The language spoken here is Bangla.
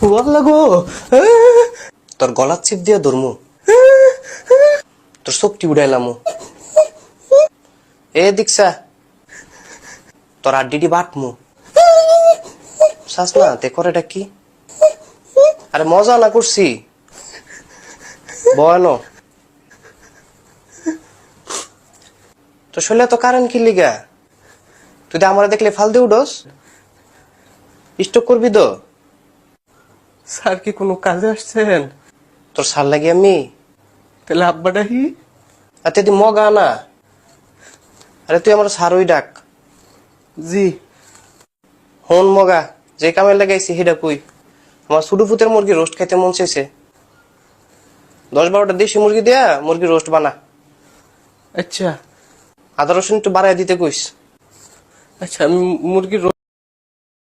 ওয়াল্লা গো, তোর গলার চিপ দিয়ে ধরমু, তোর শক্তি উড়াইলামু। এ দিকসা, তোর আড্ডিটি বাটমু। শাস না তে করে এটা কি? আরে মজা না করছি, বয়ানো। তো শরীরে তো কারেন্ট কি লিগা? তুই তো আমার দেখলে ফাল দিয়ে উডস, স্টক করবি তো। স্যার কি কোনো কাজে আসছেন? তোর সার লাগি আমি তাহলে আব্বাটাহি? আর তুই মগা না। আরে তুই আমার সারই ডাক। জি। হন মগা, যে কামে লাগাইছি সেটা কই। আমার ছোট ফুতের মুরগি রোস্ট খাইতে মন চাইছে, 10-12টা দেশি মুরগি দিয়া মুরগি রোস্ট বানা। আচ্ছা আদা রসুন একটু বাড়াই দিতে কইস। আচ্ছা, আমি মুরগির